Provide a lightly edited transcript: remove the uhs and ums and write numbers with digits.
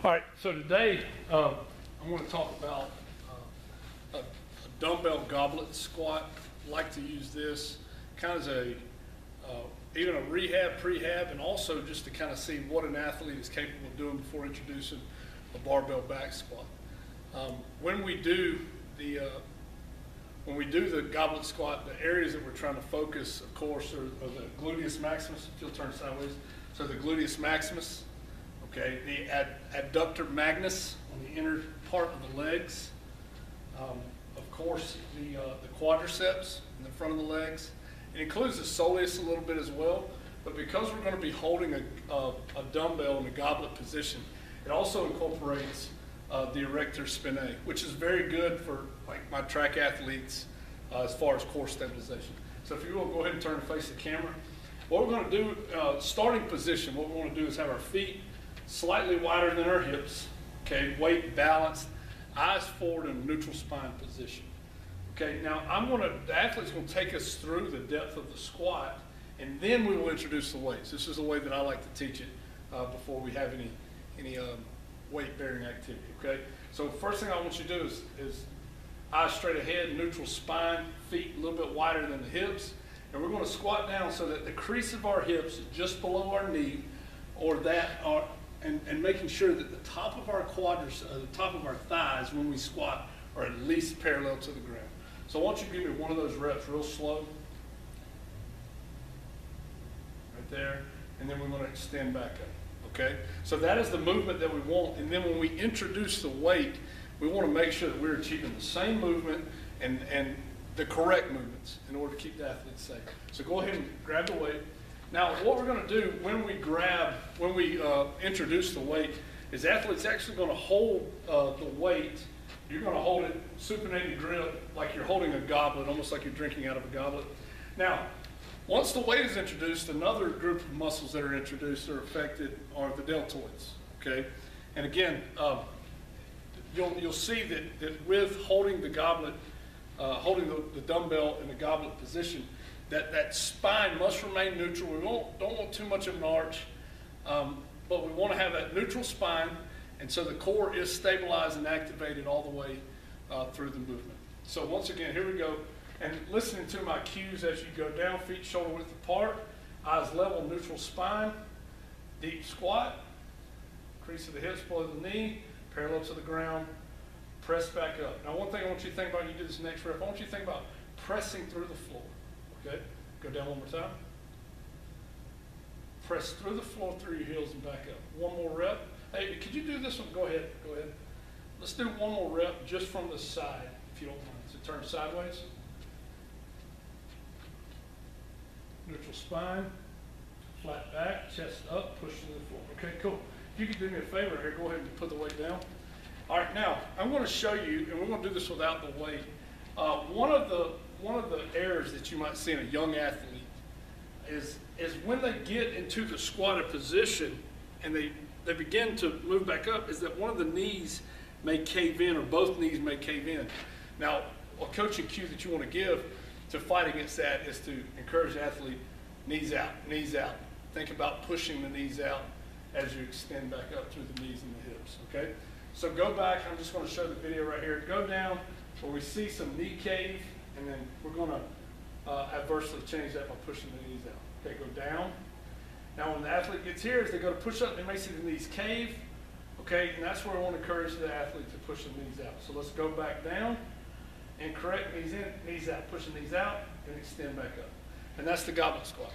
All right, so today I'm going to talk about a dumbbell goblet squat. I like to use this kind of as a even a rehab, prehab, and also just to kind of see what an athlete is capable of doing before introducing a barbell back squat. When we do the goblet squat, the areas that we're trying to focus, of course, are the gluteus maximus. If you'll turn sideways, so the gluteus maximus. Okay, the adductor magnus on the inner part of the legs. Of course, the quadriceps in the front of the legs. It includes the soleus a little bit as well, but because we're going to be holding a dumbbell in a goblet position, it also incorporates the erector spinae, which is very good for like my track athletes as far as core stabilization. So if you will, go ahead and turn and face the camera. What we're going to do, starting position, what we want to do is have our feet slightly wider than our hips, okay, weight balanced, eyes forward in a neutral spine position. Okay, now the athlete's going to take us through the depth of the squat, and then we will introduce the weights. This is the way that I like to teach it before we have any weight-bearing activity, okay? So first thing I want you to do is eyes straight ahead, neutral spine, feet a little bit wider than the hips, and we're going to squat down so that the crease of our hips is just below our knee, and making sure that the top of our the top of our thighs when we squat are at least parallel to the ground. So I want you to give me one of those reps real slow. Right there. And then we're going to extend back up. Okay? So that is the movement that we want. And then when we introduce the weight, we want to make sure that we're achieving the same movement and the correct movements in order to keep the athlete safe. So go ahead and grab the weight. Now, what we're going to do when we introduce the weight is the athlete's actually going to hold the weight. You're going to hold it supinated grip like you're holding a goblet, almost like you're drinking out of a goblet. Now, once the weight is introduced, another group of muscles that are introduced or affected are the deltoids. Okay, and again, you'll see that with holding the goblet, holding the dumbbell in the goblet position, that spine must remain neutral. We don't want too much of an arch, but we want to have that neutral spine, and so the core is stabilized and activated all the way through the movement. So once again, here we go. And listening to my cues as you go down, feet shoulder width apart, eyes level, neutral spine, deep squat, crease of the hips below the knee, parallel to the ground, press back up. Now one thing I want you to think about when you do this next rep, I want you to think about pressing through the floor. Okay, go down one more time. Press through the floor, through your heels and back up. One more rep. Hey, could you do this one? Go ahead. Let's do one more rep just from the side, if you don't mind. So turn sideways. Neutral spine, flat back, chest up, push to the floor. Okay, cool. If you could do me a favor here, go ahead and put the weight down. All right, now I'm going to show you, and we're going to do this without the weight. One of the errors that you might see in a young athlete is when they get into the squatted position and they begin to move back up, is that one of the knees may cave in, or both knees may cave in. Now, a coaching cue that you want to give to fight against that is to encourage the athlete, knees out, knees out. Think about pushing the knees out as you extend back up through the knees and the hips, okay? So go back, I'm just going to show the video right here. Go down where we see some knee cave, and then we're going to adversely change that by pushing the knees out. Okay, go down. Now when the athlete gets here, as they go to push up, they may see the knees cave, okay? And that's where I want to encourage the athlete to push the knees out. So let's go back down and correct, knees in, knees out, push the knees out, and extend back up. And that's the goblet squat.